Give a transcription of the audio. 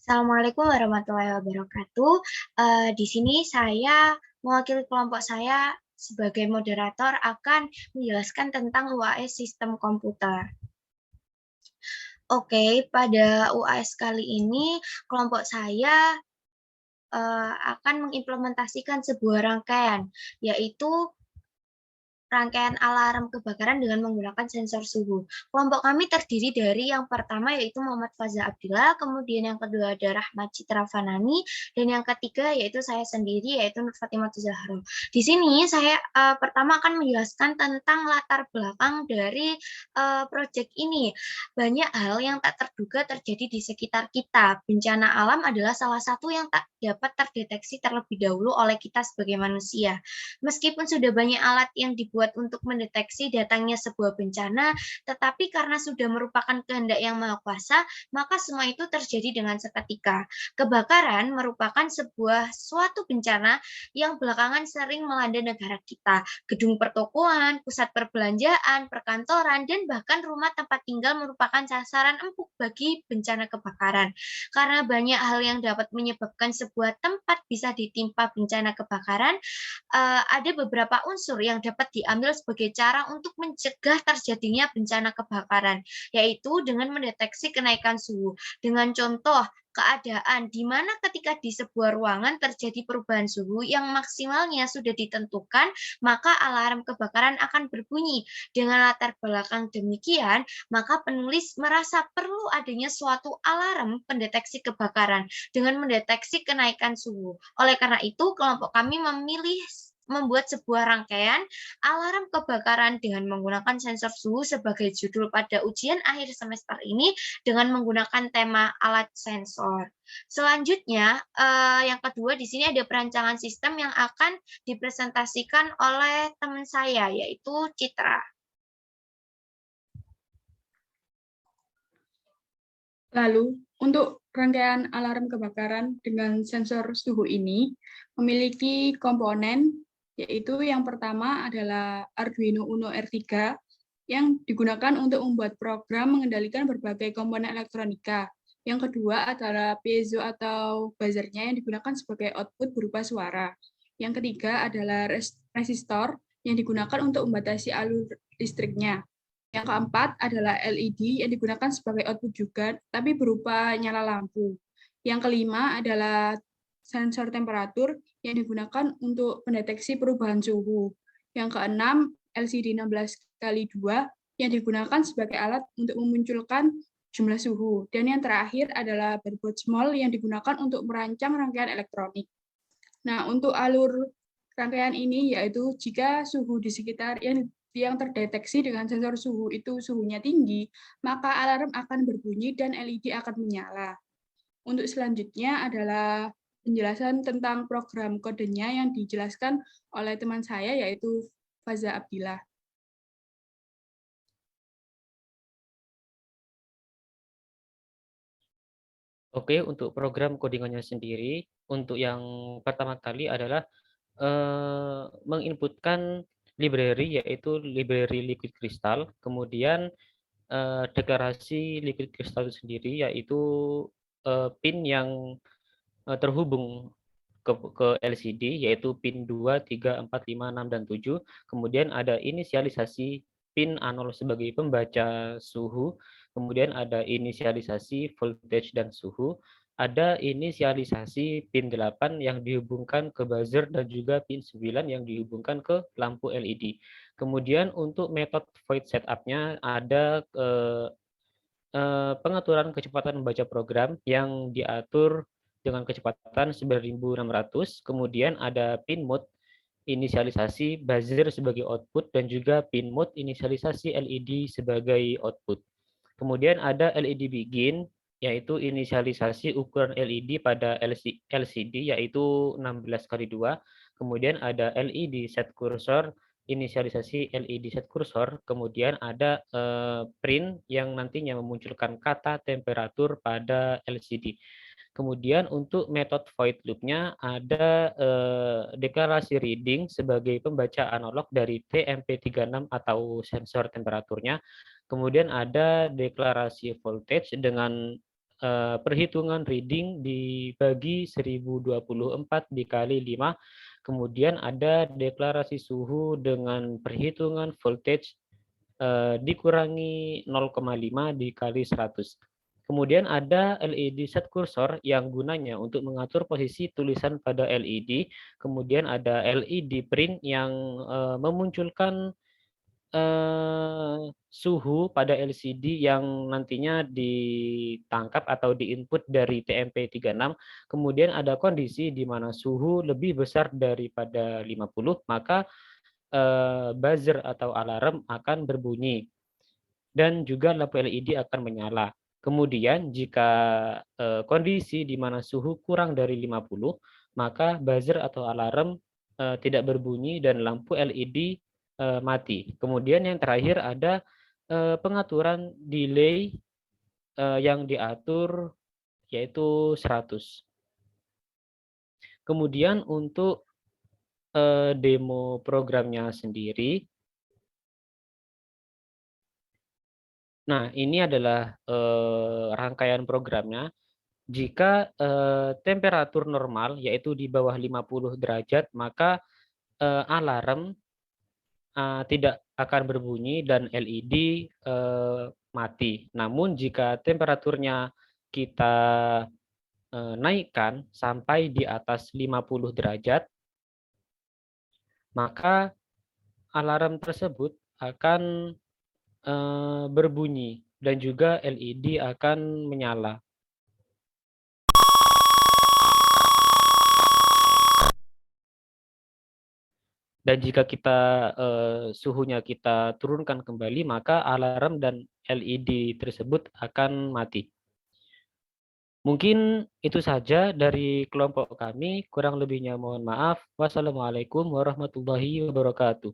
Assalamualaikum warahmatullahi wabarakatuh. Di sini saya mewakili kelompok saya sebagai moderator akan menjelaskan tentang UAS sistem komputer. Oke, pada UAS kali ini kelompok saya akan mengimplementasikan sebuah rangkaian, yaitu rangkaian alarm kebakaran dengan menggunakan sensor suhu. Kelompok kami terdiri dari yang pertama yaitu Muhammad Faza Abdillah, kemudian yang kedua ada Rahmat Citra Fanani, dan yang ketiga yaitu saya sendiri yaitu Nur Fatimah Zahra. Di sini saya pertama akan menjelaskan tentang latar belakang dari proyek ini. Banyak hal yang tak terduga terjadi di sekitar kita. Bencana alam adalah salah satu yang tak dapat terdeteksi terlebih dahulu oleh kita sebagai manusia. Meskipun sudah banyak alat yang dibuat untuk mendeteksi datangnya sebuah bencana, tetapi karena sudah merupakan kehendak yang maha kuasa, maka semua itu terjadi dengan seketika. Kebakaran merupakan sebuah suatu bencana yang belakangan sering melanda negara kita. Gedung pertokoan, pusat perbelanjaan, perkantoran, dan bahkan rumah tempat tinggal merupakan sasaran empuk bagi bencana kebakaran. Karena banyak hal yang dapat menyebabkan sebuah tempat bisa ditimpa bencana kebakaran, ada beberapa unsur yang dapat diambil sebagai cara untuk mencegah terjadinya bencana kebakaran, yaitu dengan mendeteksi kenaikan suhu. Dengan contoh, keadaan di mana ketika di sebuah ruangan terjadi perubahan suhu yang maksimalnya sudah ditentukan, maka alarm kebakaran akan berbunyi. Dengan latar belakang demikian, maka penulis merasa perlu adanya suatu alarm pendeteksi kebakaran dengan mendeteksi kenaikan suhu. Oleh karena itu, kelompok kami memilih membuat sebuah rangkaian alarm kebakaran dengan menggunakan sensor suhu sebagai judul pada ujian akhir semester ini dengan menggunakan tema alat sensor. Selanjutnya, yang kedua di sini ada perancangan sistem yang akan dipresentasikan oleh teman saya, yaitu Citra. Lalu, untuk rangkaian alarm kebakaran dengan sensor suhu ini memiliki komponen, yaitu yang pertama adalah Arduino Uno R3 yang digunakan untuk membuat program mengendalikan berbagai komponen elektronika. Yang kedua adalah piezo atau buzzernya yang digunakan sebagai output berupa suara. Yang ketiga adalah resistor yang digunakan untuk membatasi alur listriknya. Yang keempat adalah LED yang digunakan sebagai output juga, tapi berupa nyala lampu. Yang kelima adalah sensor temperatur yang digunakan untuk mendeteksi perubahan suhu. Yang keenam, LCD 16x2 yang digunakan sebagai alat untuk memunculkan jumlah suhu. Dan yang terakhir adalah breadboard small yang digunakan untuk merancang rangkaian elektronik. Nah, untuk alur rangkaian ini yaitu jika suhu di sekitar yang terdeteksi dengan sensor suhu itu suhunya tinggi, maka alarm akan berbunyi dan LED akan menyala. Untuk selanjutnya adalah penjelasan tentang program kodenya yang dijelaskan oleh teman saya yaitu Faza Abdillah. Oke, untuk program codingannya sendiri, untuk yang pertama kali adalah menginputkan library, yaitu library Liquid Crystal, kemudian deklarasi Liquid Crystal itu sendiri, yaitu pin yang terhubung ke LCD, yaitu pin 2, 3, 4, 5, 6, dan 7. Kemudian ada inisialisasi pin A0 sebagai pembaca suhu, kemudian ada inisialisasi voltage dan suhu, ada inisialisasi pin 8 yang dihubungkan ke buzzer dan juga pin 9 yang dihubungkan ke lampu LED. Kemudian untuk metode void setup-nya ada pengaturan kecepatan membaca program yang diatur dengan kecepatan 9.600, kemudian ada pin mode inisialisasi buzzer sebagai output dan juga pin mode inisialisasi LED sebagai output. Kemudian ada LED begin, yaitu inisialisasi ukuran LED pada LCD yaitu 16x2. Kemudian ada LED set cursor, inisialisasi LED set cursor. Kemudian ada print yang nantinya memunculkan kata temperatur pada LCD. Kemudian untuk metode void loop-nya ada deklarasi reading sebagai pembaca analog dari TMP36 atau sensor temperaturnya. Kemudian ada deklarasi voltage dengan perhitungan reading dibagi 1024 dikali 5. Kemudian ada deklarasi suhu dengan perhitungan voltage dikurangi 0,5 dikali 100. Kemudian ada LED set cursor yang gunanya untuk mengatur posisi tulisan pada LED. Kemudian ada LED print yang memunculkan suhu pada LCD yang nantinya ditangkap atau diinput dari TMP36. Kemudian ada kondisi di mana suhu lebih besar daripada 50, maka buzzer atau alarm akan berbunyi dan juga lampu LED akan menyala. Kemudian jika kondisi di mana suhu kurang dari 50, maka buzzer atau alarm tidak berbunyi dan lampu LED mati. Kemudian yang terakhir ada pengaturan delay yang diatur yaitu 100. Kemudian untuk demo programnya sendiri. Nah, ini adalah rangkaian programnya. Jika temperatur normal yaitu di bawah 50 derajat, maka alarm tidak akan berbunyi dan LED mati. Namun jika temperaturnya kita naikkan sampai di atas 50 derajat, maka alarm tersebut akan berbunyi dan juga LED akan menyala. Dan jika kita suhunya kita turunkan kembali, maka alarm dan LED tersebut akan mati. Mungkin itu saja dari kelompok kami. Kurang lebihnya mohon maaf. Wassalamualaikum warahmatullahi wabarakatuh.